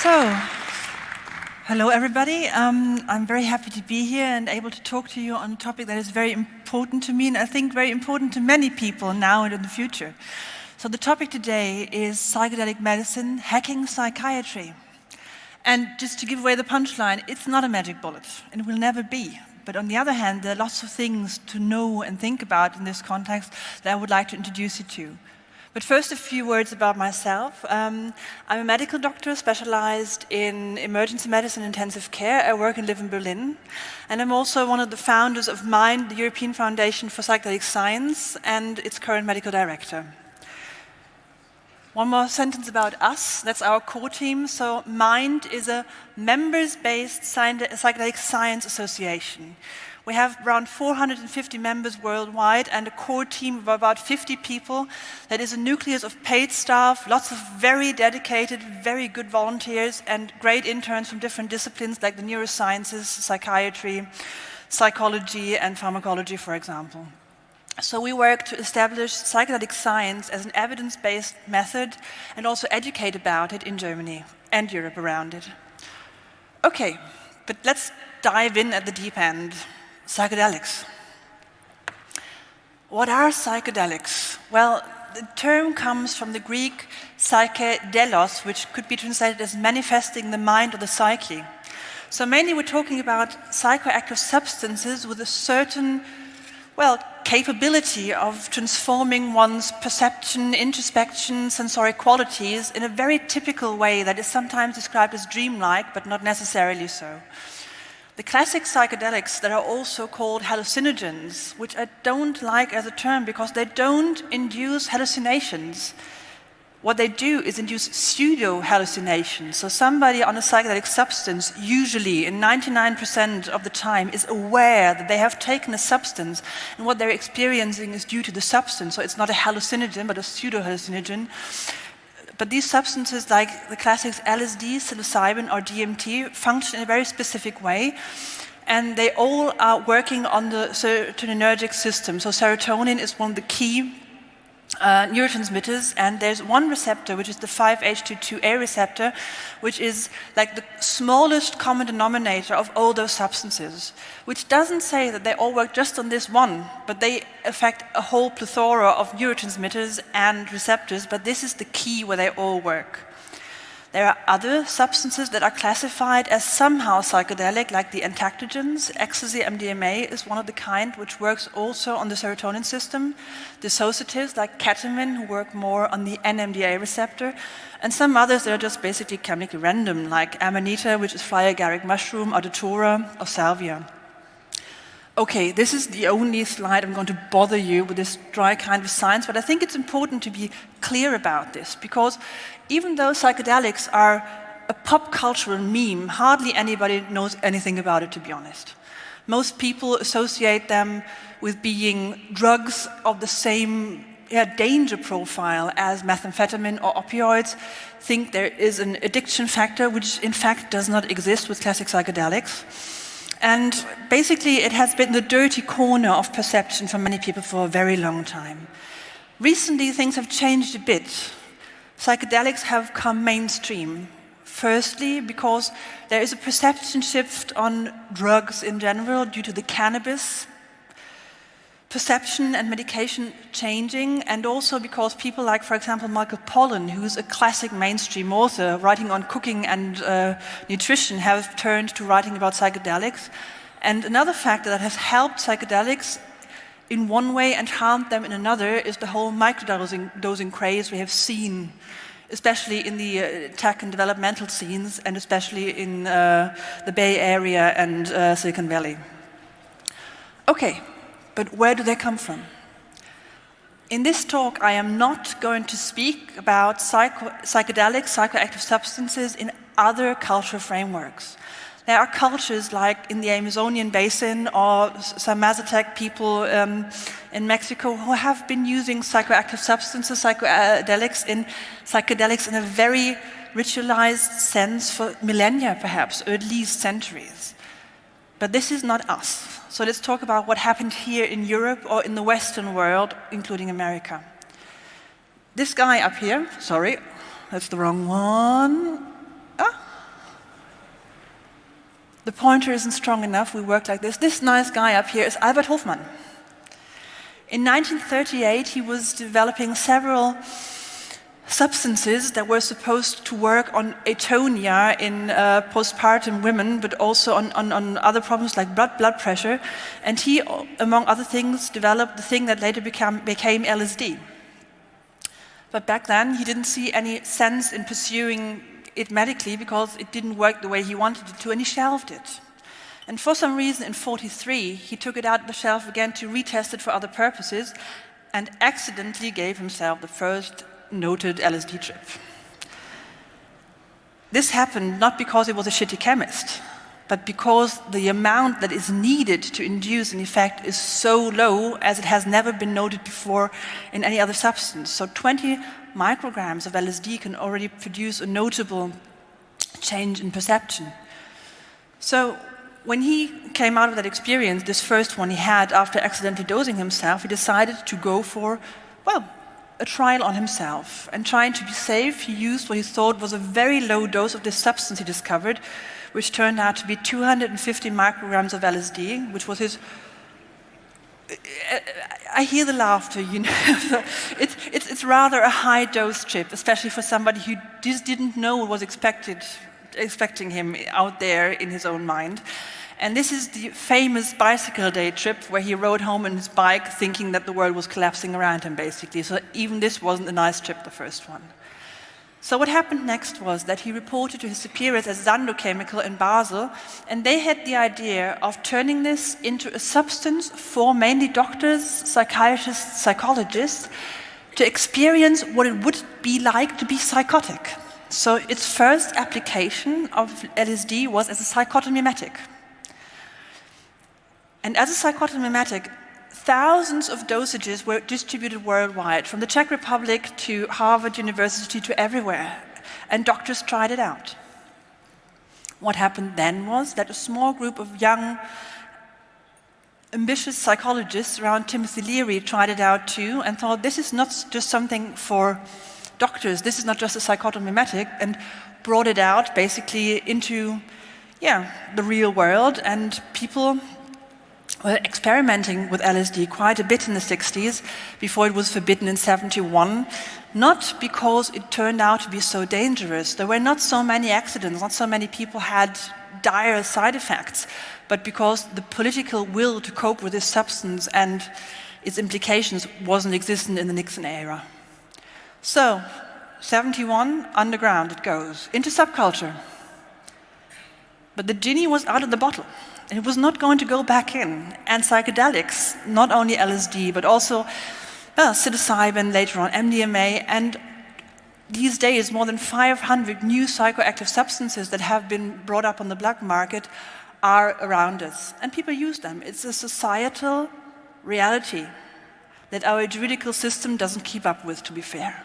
So, hello everybody. I'm very happy to be here and able to talk to you on a topic that is very important to me and I think very important to many people now and in the future. So the topic today is psychedelic medicine, hacking psychiatry. And just to give away the punchline, it's not a magic bullet and it will never be. But on the other hand, there are lots of things to know and think about in this context that I would like to introduce you to. But first, a few words about myself. I'm a medical doctor specialized in emergency medicine and intensive care. I work and live in Berlin. And I'm also one of the founders of MIND, the European Foundation for Psychedelic Science, and its current medical director. One more sentence about us. That's our core team. So MIND is a members-based psychedelic science association. We have around 450 members worldwide and a core team of about 50 people that is a nucleus of paid staff, lots of very dedicated, very good volunteers and great interns from different disciplines like the neurosciences, psychiatry, psychology and pharmacology, for example. So we work to establish psychedelic science as an evidence-based method and also educate about it in Germany and Europe around it. Okay, but let's dive in at the deep end. Psychedelics. What are psychedelics? Well, the term comes from the Greek psychedelos, which could be translated as manifesting the mind or the psyche. So mainly we're talking about psychoactive substances with a certain, capability of transforming one's perception, introspection, sensoric qualities in a very typical way that is sometimes described as dreamlike, but not necessarily so. The classic psychedelics that are also called hallucinogens, which I don't like as a term because they don't induce hallucinations. What they do is induce pseudo-hallucinations. So somebody on a psychedelic substance, usually in 99% of the time, is aware that they have taken a substance and what they're experiencing is due to the substance. So it's not a hallucinogen, but a pseudo-hallucinogen. But these substances, like the classics LSD, psilocybin, or DMT, function in a very specific way. And they all are working on the serotonergic system. So serotonin is one of the key neurotransmitters, and there's one receptor, which is the 5-HT2A receptor, which is like the smallest common denominator of all those substances, which doesn't say that they all work just on this one, but they affect a whole plethora of neurotransmitters and receptors, but this is the key where they all work. There are other substances that are classified as somehow psychedelic, like the entactogens. Ecstasy, MDMA, is one of the kind which works also on the serotonin system. Dissociatives, like ketamine, who work more on the NMDA receptor. And some others that are just basically chemically random, like amanita, which is fly agaric mushroom, or datura, or salvia. Okay, this is the only slide I'm going to bother you with this dry kind of science, but I think it's important to be clear about this, because even though psychedelics are a pop cultural meme, hardly anybody knows anything about it, to be honest. Most people associate them with being drugs of the same danger profile as methamphetamine or opioids, think there is an addiction factor, which in fact does not exist with classic psychedelics. And basically, it has been the dirty corner of perception for many people for a very long time. Recently, things have changed a bit. Psychedelics have come mainstream. Firstly, because there is a perception shift on drugs in general due to the cannabis perception and medication changing, and also because people like, for example, Michael Pollan, who's a classic mainstream author writing on cooking and nutrition, have turned to writing about psychedelics. And another factor that has helped psychedelics in one way and harmed them in another is the whole microdosing craze we have seen, especially in the tech and developmental scenes, and especially in the Bay Area and Silicon Valley. Okay. But where do they come from? In this talk, I am not going to speak about psychedelic, psychoactive substances in other cultural frameworks. There are cultures like in the Amazonian basin or some Mazatec people in Mexico who have been using psychoactive substances, psychedelics in a very ritualized sense for millennia perhaps, or at least centuries. But this is not us. So let's talk about what happened here in Europe or in the Western world, including America. This guy up here, sorry, that's the wrong one. The pointer isn't strong enough, we work like this. This nice guy up here is Albert Hofmann. In 1938, he was developing several substances that were supposed to work on atonia in postpartum women, but also on other problems like blood pressure. And he, among other things, developed the thing that later became LSD. But back then, he didn't see any sense in pursuing it medically because it didn't work the way he wanted it to, and he shelved it. And for some reason, in '43, he took it out of the shelf again to retest it for other purposes, and accidentally gave himself the first noted LSD trip. This happened not because he was a shitty chemist, but because the amount that is needed to induce an effect is so low as it has never been noted before in any other substance. So 20 micrograms of LSD can already produce a notable change in perception. So when he came out of that experience, this first one he had after accidentally dosing himself, he decided to go for, well, a trial on himself. And trying to be safe, he used what he thought was a very low dose of this substance he discovered, which turned out to be 250 micrograms of LSD, which was his... I hear the laughter, you know. It's rather a high dose trip, especially for somebody who just didn't know what was expecting him out there in his own mind. And this is the famous bicycle day trip where he rode home on his bike thinking that the world was collapsing around him, basically. So even this wasn't a nice trip, the first one. So what happened next was that he reported to his superiors at Sandochemical in Basel, and they had the idea of turning this into a substance for mainly doctors, psychiatrists, psychologists, to experience what it would be like to be psychotic. So its first application of LSD was as a psychotomimetic. And as a psychotomimetic, thousands of dosages were distributed worldwide, from the Czech Republic to Harvard University to everywhere, and doctors tried it out. What happened then was that a small group of young, ambitious psychologists around Timothy Leary tried it out too, and thought this is not just something for doctors, this is not just a psychotomimetic, and brought it out basically into, the real world, and people were experimenting with LSD quite a bit in the 60s, before it was forbidden in '71, not because it turned out to be so dangerous. There were not so many accidents, not so many people had dire side effects, but because the political will to cope with this substance and its implications wasn't existent in the Nixon era. So, 71, underground it goes, into subculture. But the genie was out of the bottle. And it was not going to go back in. And psychedelics, not only LSD, but also psilocybin, later on MDMA, and these days more than 500 new psychoactive substances that have been brought up on the black market are around us. And people use them. It's a societal reality that our juridical system doesn't keep up with, to be fair.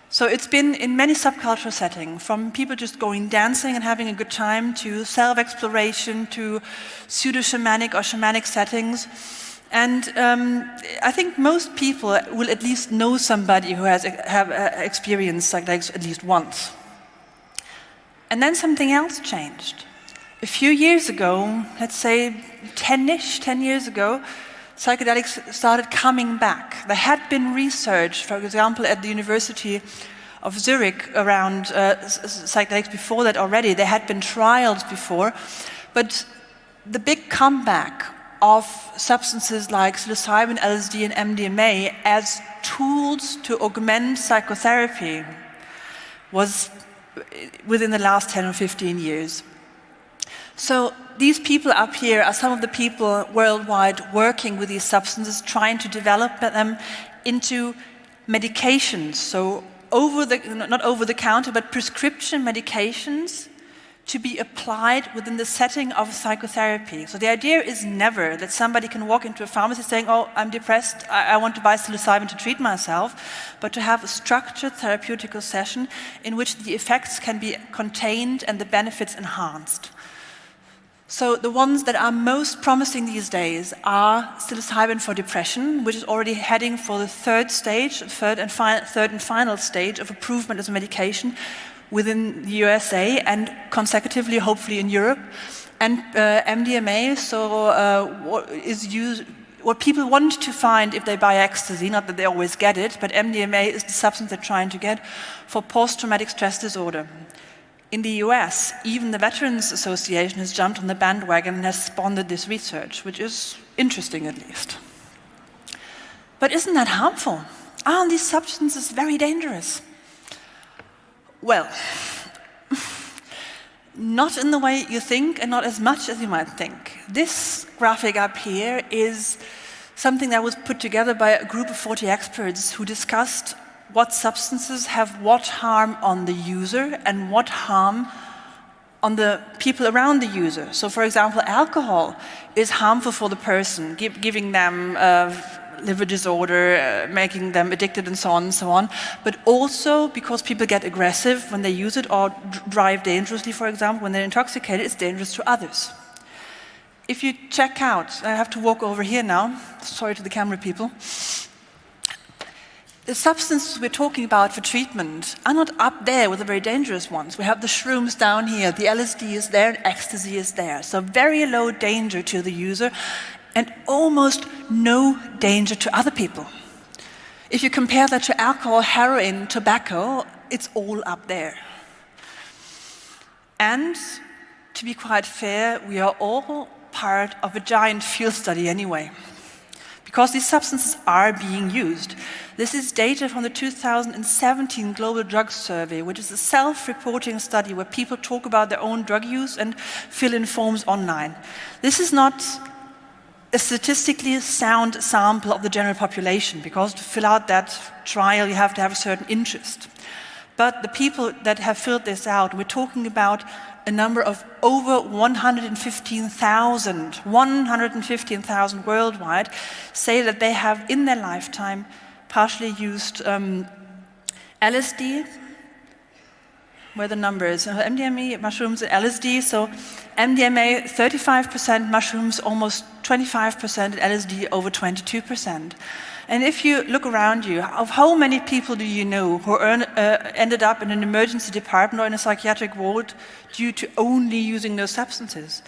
So it's been in many subcultural settings, from people just going dancing and having a good time, to self-exploration, to pseudo-shamanic or shamanic settings. And I think most people will at least know somebody who has experienced psychedelics at least once. And then something else changed. A few years ago, let's say 10 years ago, psychedelics started coming back. There had been research, for example, at the University of Zurich around psychedelics before that already. There had been trials before, but the big comeback of substances like psilocybin, LSD, and MDMA as tools to augment psychotherapy was within the last 10 or 15 years. So these people up here are some of the people worldwide working with these substances, trying to develop them into medications. So not over the counter, but prescription medications to be applied within the setting of psychotherapy. So the idea is never that somebody can walk into a pharmacy saying, oh, I'm depressed, I want to buy psilocybin to treat myself, but to have a structured therapeutical session in which the effects can be contained and the benefits enhanced. So the ones that are most promising these days are psilocybin for depression, which is already heading for the third and final stage of improvement as a medication, within the USA and consecutively, hopefully, in Europe. And MDMA is used, what people want to find if they buy ecstasy, not that they always get it, but MDMA is the substance they're trying to get for post-traumatic stress disorder. In the US, even the Veterans Association has jumped on the bandwagon and has sponsored this research, which is interesting at least. But isn't that harmful? Aren't these substances very dangerous? Well, not in the way you think and not as much as you might think. This graphic up here is something that was put together by a group of 40 experts who discussed what substances have what harm on the user and what harm on the people around the user. So for example, alcohol is harmful for the person, giving them liver disorder, making them addicted and so on, but also because people get aggressive when they use it or drive dangerously, for example, when they're intoxicated, it's dangerous to others. If you check out, I have to walk over here now, sorry to the camera people, the substances we're talking about for treatment are not up there with the very dangerous ones. We have the shrooms down here, the LSD is there, and ecstasy is there. So very low danger to the user, and almost no danger to other people. If you compare that to alcohol, heroin, tobacco, it's all up there. And to be quite fair, we are all part of a giant field study anyway, because these substances are being used. This is data from the 2017 Global Drug Survey, which is a self-reporting study where people talk about their own drug use and fill in forms online. This is not a statistically sound sample of the general population, because to fill out that trial you have to have a certain interest. But the people that have filled this out, we're talking about a number of over 115,000 worldwide, say that they have in their lifetime partially used LSD, where the numbers, MDMA, mushrooms, and LSD. So MDMA, 35%, mushrooms, almost 25%, and LSD, over 22%. And if you look around you, of how many people do you know who ended up in an emergency department or in a psychiatric ward due to only using those substances?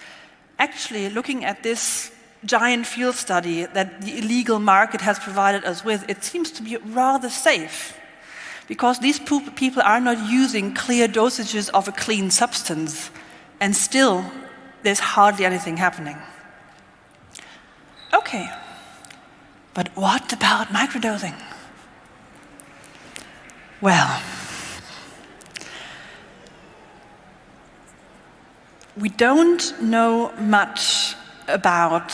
Actually, looking at this giant field study that the illegal market has provided us with, it seems to be rather safe, because these people are not using clear dosages of a clean substance, and still there's hardly anything happening. Okay, but what about microdosing? Well, we don't know much about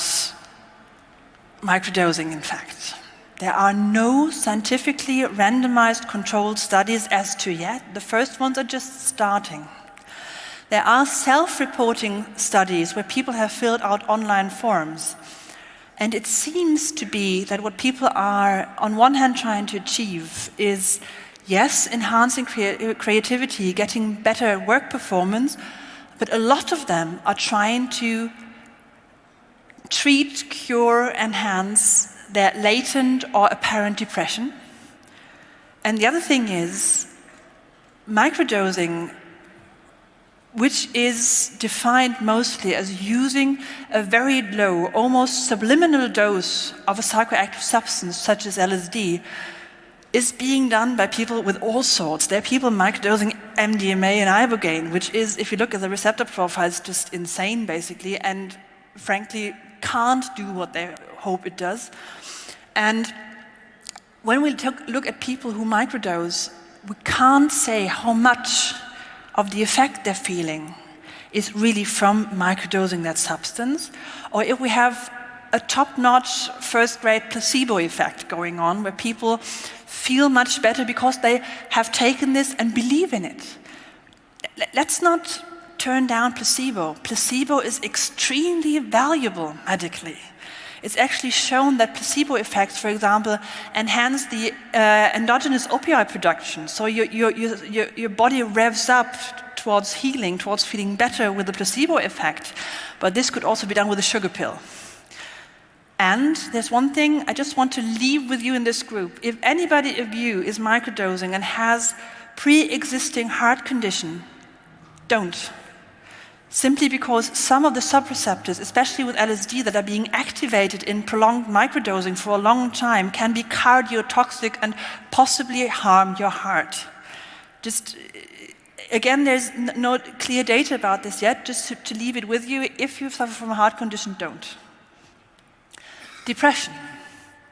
microdosing, in fact. There are no scientifically randomized controlled studies as to yet. The first ones are just starting. There are self-reporting studies where people have filled out online forms. And it seems to be that what people are, on one hand, trying to achieve is, yes, enhancing creativity, getting better work performance, but a lot of them are trying to treat, cure, enhance their latent or apparent depression. And the other thing is, microdosing, which is defined mostly as using a very low, almost subliminal dose of a psychoactive substance such as LSD, is being done by people with all sorts. There are people microdosing MDMA and ibogaine, which is, if you look at the receptor profiles, just insane basically, and frankly can't do what they hope it does. And when we look at people who microdose, we can't say how much of the effect they're feeling is really from microdosing that substance, or if we have a top-notch, first-grade placebo effect going on, where people feel much better because they have taken this and believe in it. Let's not turn down placebo. Placebo is extremely valuable medically. It's actually shown that placebo effects, for example, enhance the endogenous opioid production. So your body revs up towards healing, towards feeling better with the placebo effect. But this could also be done with a sugar pill. And there's one thing I just want to leave with you in this group. If anybody of you is microdosing and has pre-existing heart condition, don't. Simply because some of the subreceptors, especially with LSD, that are being activated in prolonged microdosing for a long time can be cardiotoxic and possibly harm your heart. Just, again, there's no clear data about this yet, just to leave it with you. If you suffer from a heart condition, don't. Depression.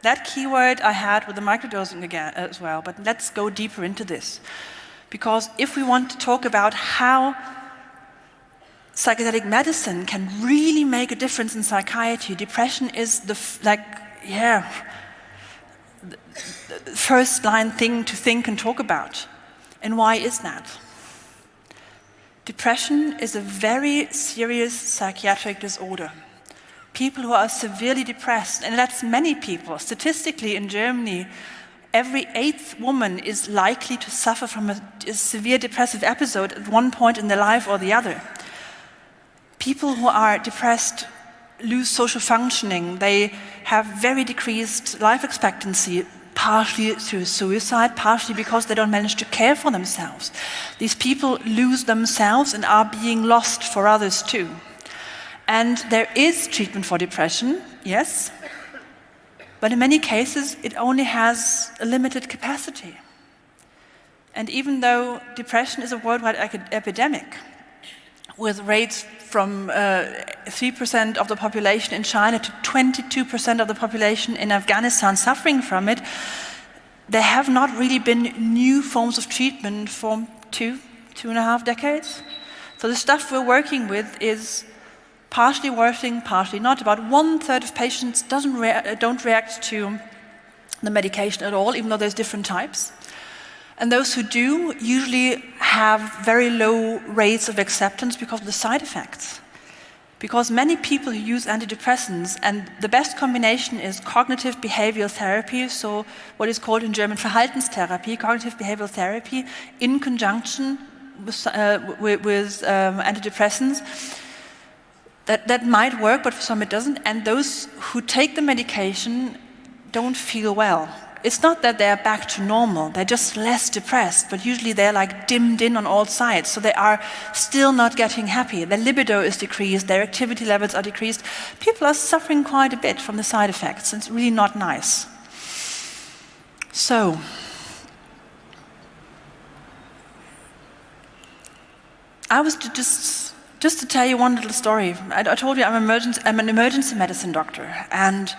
That keyword I had with the microdosing again as well, but let's go deeper into this. Because if we want to talk about how psychedelic medicine can really make a difference in psychiatry, depression is the first line thing to think and talk about. And why is that? Depression is a very serious psychiatric disorder. People who are severely depressed, and that's many people. Statistically in Germany, every 8th woman is likely to suffer from a severe depressive episode at one point in their life or the other. People who are depressed lose social functioning. They have very decreased life expectancy, partially through suicide, partially because they don't manage to care for themselves. These people lose themselves and are being lost for others too. And there is treatment for depression, yes, but in many cases it only has a limited capacity. And even though depression is a worldwide epidemic, with rates from 3% of the population in China to 22% of the population in Afghanistan suffering from it, there have not really been new forms of treatment for 2.5 decades. So the stuff we're working with is partially working, partially not. About 1/3 of patients don't react to the medication at all, even though there's different types. And those who do usually have very low rates of acceptance because of the side effects. Because many people who use antidepressants, and the best combination is cognitive behavioral therapy, so what is called in German Verhaltenstherapie, cognitive behavioral therapy, in conjunction with antidepressants. That might work, but for some it doesn't. And those who take the medication don't feel well. It's not that they're back to normal, they're just less depressed, but usually they're like dimmed in on all sides, so they are still not getting happy. Their libido is decreased, their activity levels are decreased. People are suffering quite a bit from the side effects, it's really not nice. So, I was just to tell you one little story. I told you I'm an emergency medicine doctor, and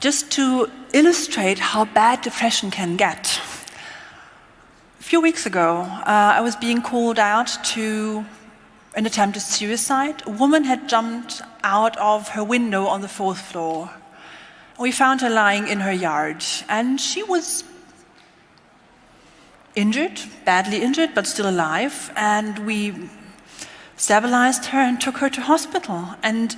just to illustrate how bad depression can get. A few weeks ago, I was being called out to an attempted suicide. A woman had jumped out of her window on the 4th floor. We found her lying in her yard, and she was injured, badly injured, but still alive, and we stabilized her and took her to hospital. And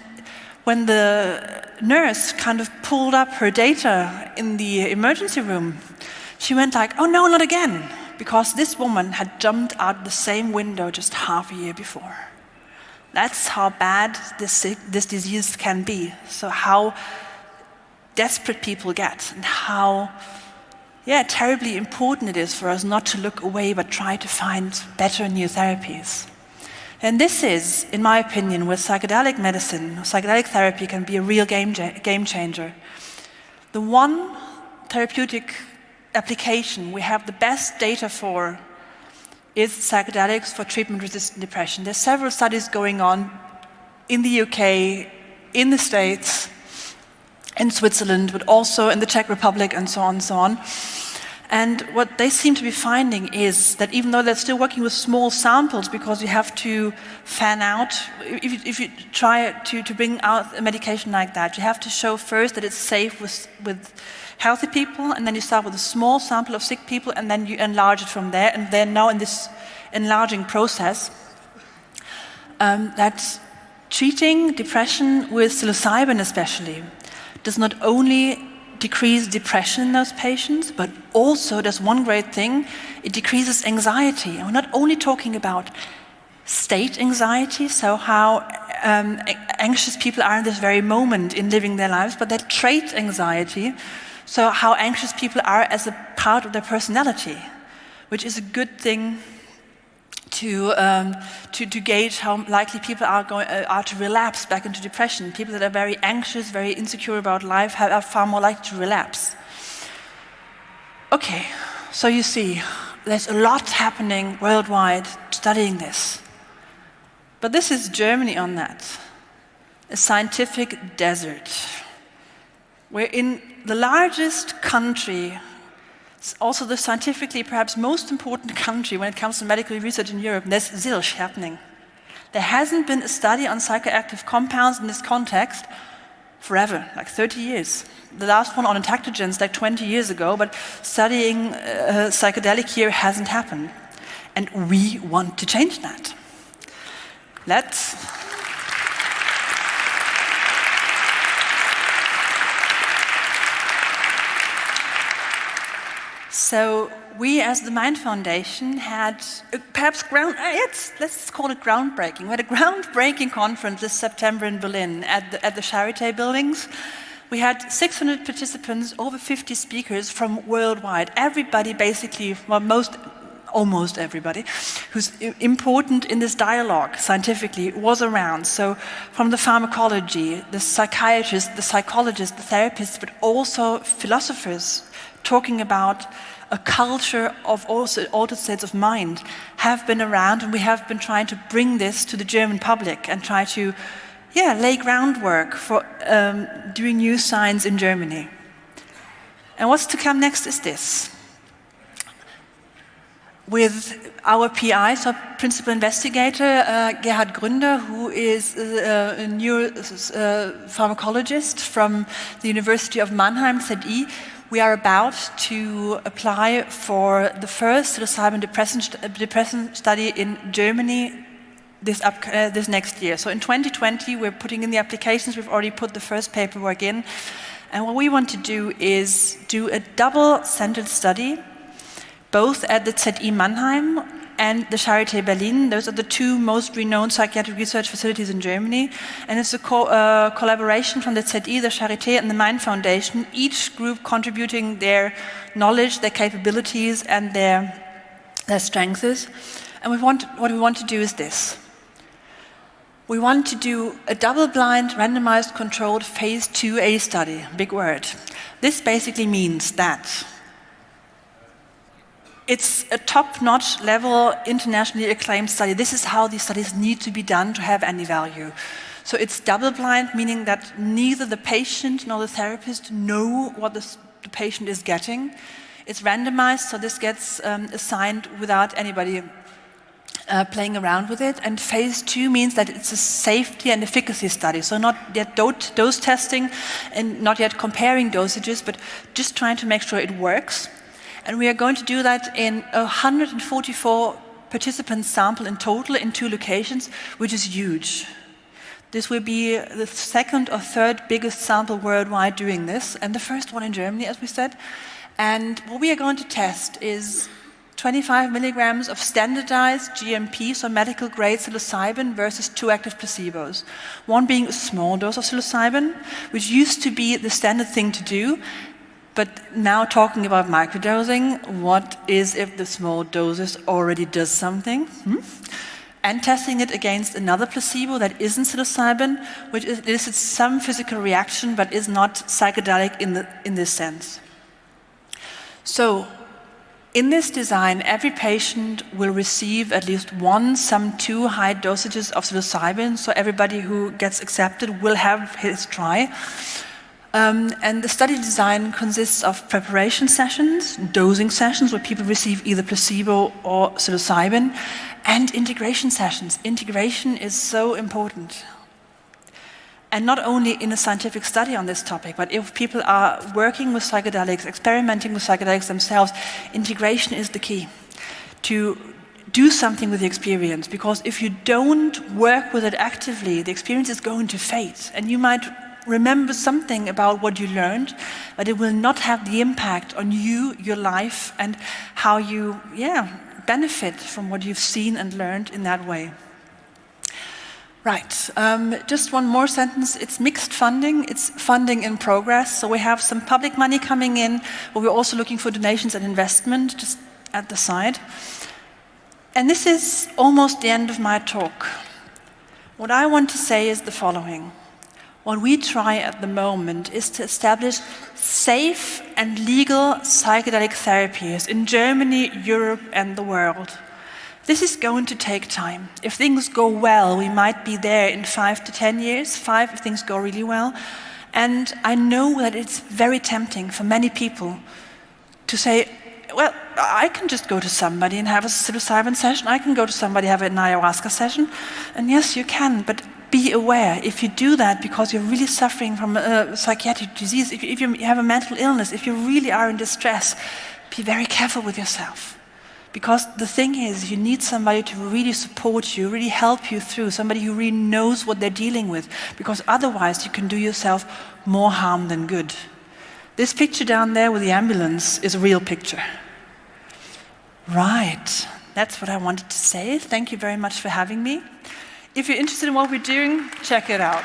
when the nurse kind of pulled up her data in the emergency room, she went like, "Oh no, not again," because this woman had jumped out the same window just half a year before. That's how bad this disease can be. So how desperate people get, and how terribly important it is for us not to look away but try to find better new therapies. And this is, in my opinion, where psychedelic medicine, psychedelic therapy can be a real game changer. The one therapeutic application we have the best data for is psychedelics for treatment-resistant depression. There's several studies going on in the UK, in the States, in Switzerland, but also in the Czech Republic, and so on and so on. And what they seem to be finding is that even though they're still working with small samples, because you have to fan out, if you try to bring out a medication like that, you have to show first that it's safe with healthy people, and then you start with a small sample of sick people, and then you enlarge it from there. And they're now in this enlarging process. That treating depression with psilocybin especially does not only decrease depression in those patients, but also does one great thing: it decreases anxiety. And we're not only talking about state anxiety, so how anxious people are in this very moment in living their lives, but that trait anxiety, so how anxious people are as a part of their personality, which is a good thing to gauge how likely people are to relapse back into depression. People that are very anxious, very insecure about life are far more likely to relapse. Okay, so you see, there's a lot happening worldwide studying this. But this is Germany on that, a scientific desert. We're in the largest country, also the scientifically perhaps most important country when it comes to medical research in Europe. There's zilch happening. There hasn't been a study on psychoactive compounds in this context forever, like 30 years. The last one on entactogens like 20 years ago, but studying psychedelic here hasn't happened. And we want to change that. Let's. So we, as the Mind Foundation, had perhaps let's call it groundbreaking. We had a groundbreaking conference this September in Berlin at the Charité buildings. We had 600 participants, over 50 speakers from worldwide. Everybody, basically, well, almost everybody, who's important in this dialogue scientifically was around. So from the pharmacology, the psychiatrists, the psychologists, the therapists, but also philosophers talking about a culture of also altered states of mind have been around, and we have been trying to bring this to the German public and try to lay groundwork for doing new science in Germany. And what's to come next is this. With our PI, so principal investigator, Gerhard Gründer, who is a neuropharmacologist from the University of Mannheim, ZI, we are about to apply for the first psilocybin depression study in Germany this next year. So in 2020, we're putting in the applications. We've already put the first paperwork in. And what we want to do is do a double-centered study, both at the ZI Mannheim and the Charité Berlin. Those are the two most renowned psychiatric research facilities in Germany. And it's a collaboration from the ZI, the Charité, and the Mind Foundation, each group contributing their knowledge, their capabilities, and their strengths. And what we want to do is this. We want to do a double-blind, randomized, controlled phase 2A study, big word. This basically means that it's a top-notch level, internationally acclaimed study. This is how these studies need to be done to have any value. So it's double-blind, meaning that neither the patient nor the therapist know what the patient is getting. It's randomized, so this gets assigned without anybody playing around with it. And phase 2 means that it's a safety and efficacy study. So not yet dose testing and not yet comparing dosages, but just trying to make sure it works. And we are going to do that in 144 participant sample in total in 2 locations, which is huge. This will be the second or third biggest sample worldwide doing this, and the first one in Germany, as we said. And what we are going to test is 25 milligrams of standardized GMP, so medical grade psilocybin, versus 2 active placebos. One being a small dose of psilocybin, which used to be the standard thing to do. But now talking about microdosing, what is if the small doses already does something? And testing it against another placebo that isn't psilocybin, which elicits some physical reaction but is not psychedelic in this sense. So, in this design, every patient will receive at least 1, some 2 high dosages of psilocybin, so everybody who gets accepted will have his try. And the study design consists of preparation sessions, dosing sessions where people receive either placebo or psilocybin, and integration sessions. Integration is so important. And not only in a scientific study on this topic, but if people are working with psychedelics, experimenting with psychedelics themselves, integration is the key to do something with the experience. Because if you don't work with it actively, the experience is going to fade. And you might remember something about what you learned, but it will not have the impact on you, your life, and how you benefit from what you've seen and learned in that way. Right, just one more sentence. It's mixed funding, it's funding in progress. So we have some public money coming in, but we're also looking for donations and investment just at the side. And this is almost the end of my talk. What I want to say is the following. What we try at the moment is to establish safe and legal psychedelic therapies in Germany, Europe, and the world. This is going to take time. If things go well, we might be there in 5 to 10 years, 5 if things go really well. And I know that it's very tempting for many people to say, well, I can just go to somebody and have a psilocybin session. I can go to somebody and have an ayahuasca session. And yes, you can, but be aware. If you do that because you're really suffering from a psychiatric disease, if you have a mental illness, if you really are in distress, be very careful with yourself. Because the thing is, you need somebody to really support you, really help you through, somebody who really knows what they're dealing with. Because otherwise you can do yourself more harm than good. This picture down there with the ambulance is a real picture. Right, that's what I wanted to say. Thank you very much for having me. If you're interested in what we're doing, check it out.